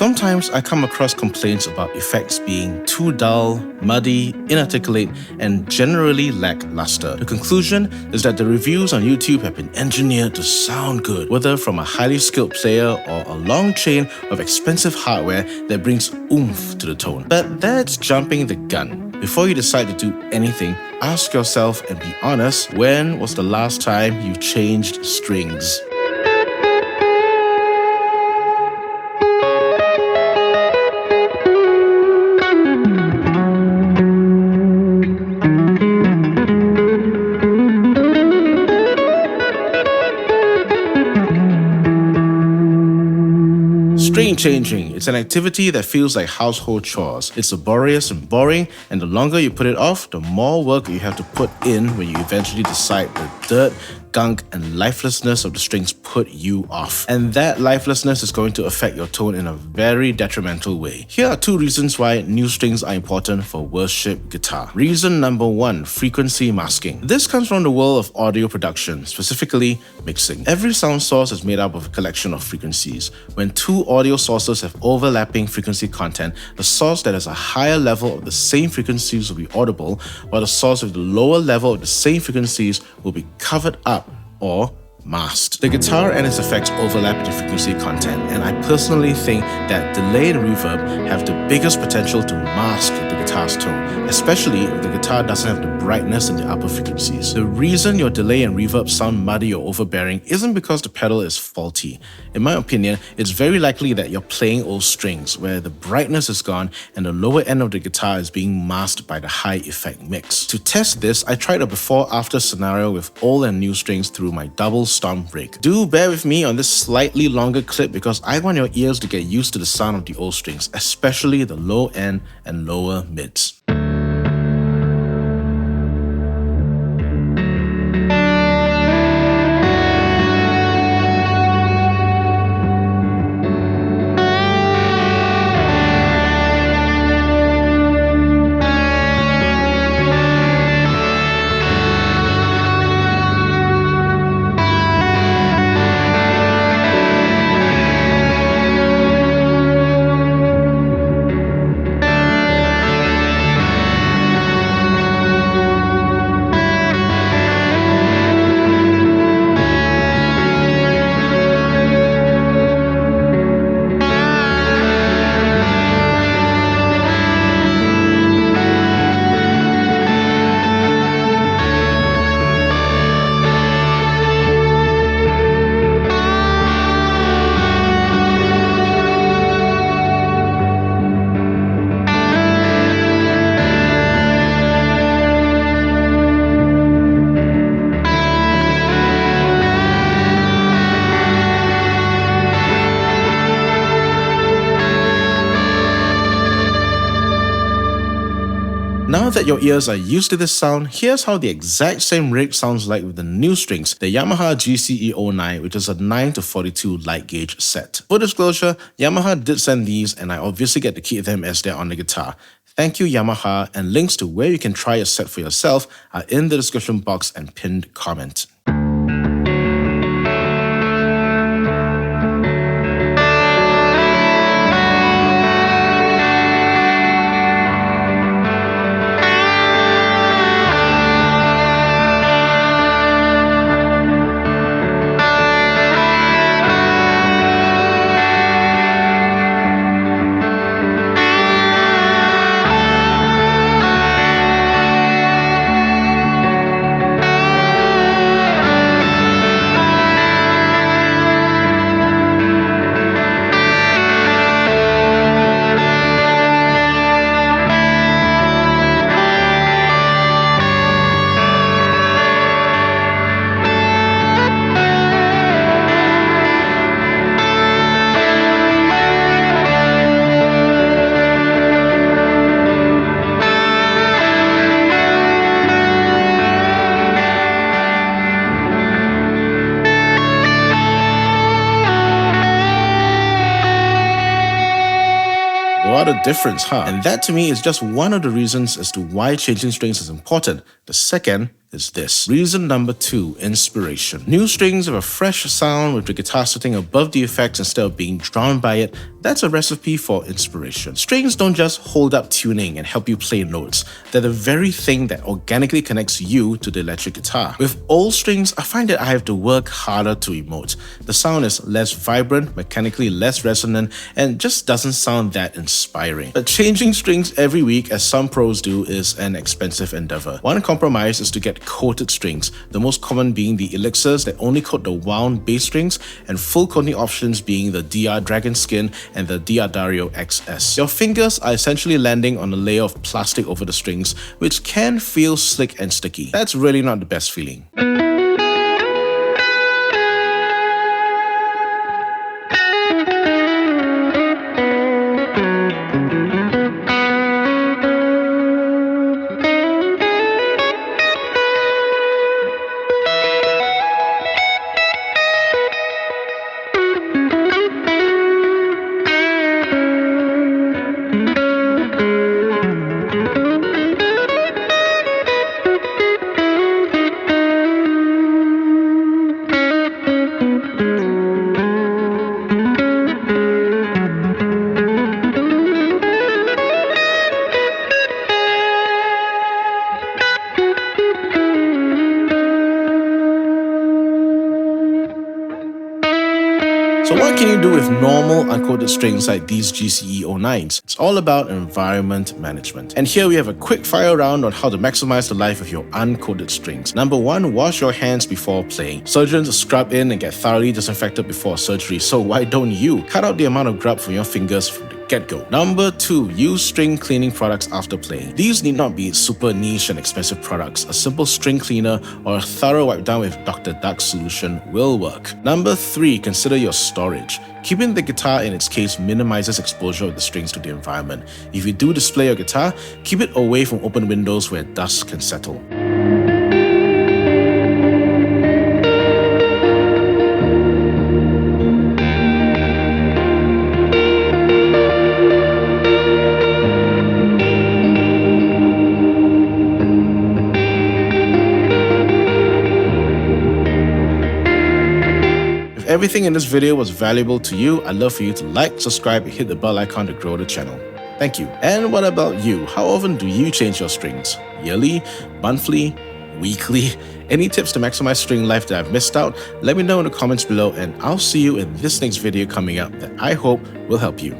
Sometimes I come across complaints about effects being too dull, muddy, inarticulate, and generally lackluster. The conclusion is that the reviews on YouTube have been engineered to sound good, whether from a highly skilled player or a long chain of expensive hardware that brings oomph to the tone. But that's jumping the gun. Before you decide to do anything, ask yourself and be honest, when was the last time you changed strings? String changing. It's an activity that feels like household chores. It's laborious and boring, and the longer you put it off, the more work you have to put in when you eventually decide the dirt, gunk, and lifelessness of the strings put you off. And that lifelessness is going to affect your tone in a very detrimental way. Here are 2 reasons why new strings are important for worship guitar. Reason number 1, frequency masking. This comes from the world of audio production, specifically mixing. Every sound source is made up of a collection of frequencies. When 2 audio sources have overlapping frequency content, the source that has a higher level of the same frequencies will be audible, while the source with the lower level of the same frequencies will be covered up or masked. The guitar and its effects overlap in the frequency content, and I personally think that delay and reverb have the biggest potential to mask the guitar's tone, especially if the guitar doesn't have the brightness in the upper frequencies. The reason your delay and reverb sound muddy or overbearing isn't because the pedal is faulty. In my opinion, it's very likely that you're playing old strings where the brightness is gone and the lower end of the guitar is being masked by the high effect mix. To test this, I tried a before-after scenario with old and new strings through my double stomp rig. Do bear with me on this slightly longer clip because I want your ears to get used to the sound of the old strings, especially the low end and lower mids. Now that your ears are used to this sound, here's how the exact same rig sounds like with the new strings, the Yamaha GCE09, which is a 9-42 light gauge set. Full disclosure, Yamaha did send these and I obviously get to keep them as they're on the guitar. Thank you Yamaha, and links to where you can try a set for yourself are in the description box and pinned comment. What a difference, huh? And that to me is just one of the reasons as to why changing strings is important. The second is this. Reason number 2, inspiration. New strings have a fresh sound with the guitar sitting above the effects instead of being drowned by it. That's a recipe for inspiration. Strings don't just hold up tuning and help you play notes. They're the very thing that organically connects you to the electric guitar. With old strings, I find that I have to work harder to emote. The sound is less vibrant, mechanically less resonant, and just doesn't sound that inspiring. But changing strings every week, as some pros do, is an expensive endeavor. One compromise is to get coated strings, the most common being the elixirs that only coat the wound bass strings, and full coating options being the DR Dragon Skin and the DR Dario XS. Your fingers are essentially landing on a layer of plastic over the strings, which can feel slick and sticky. That's really not the best feeling. So what can you do with normal uncoated strings like these GCE 09s? It's all about environment management. And here we have a quick fire round on how to maximize the life of your uncoated strings. Number 1, wash your hands before playing. Surgeons scrub in and get thoroughly disinfected before surgery, so why don't you? Cut out the amount of grub from your fingers from the get-go. Number 2, use string cleaning products after playing. These need not be super niche and expensive products. A simple string cleaner or a thorough wipe down with Dr. Duck's solution will work. Number 3, consider your storage. Keeping the guitar in its case minimizes exposure of the strings to the environment. If you do display your guitar, keep it away from open windows where dust can settle. Everything in this video was valuable to you. I'd love for you to like, subscribe, and hit the bell icon to grow the channel. Thank you. And what about you? How often do you change your strings? Yearly? Monthly? Weekly? Any tips to maximize string life that I've missed out? Let me know in the comments below, and I'll see you in this next video coming up that I hope will help you.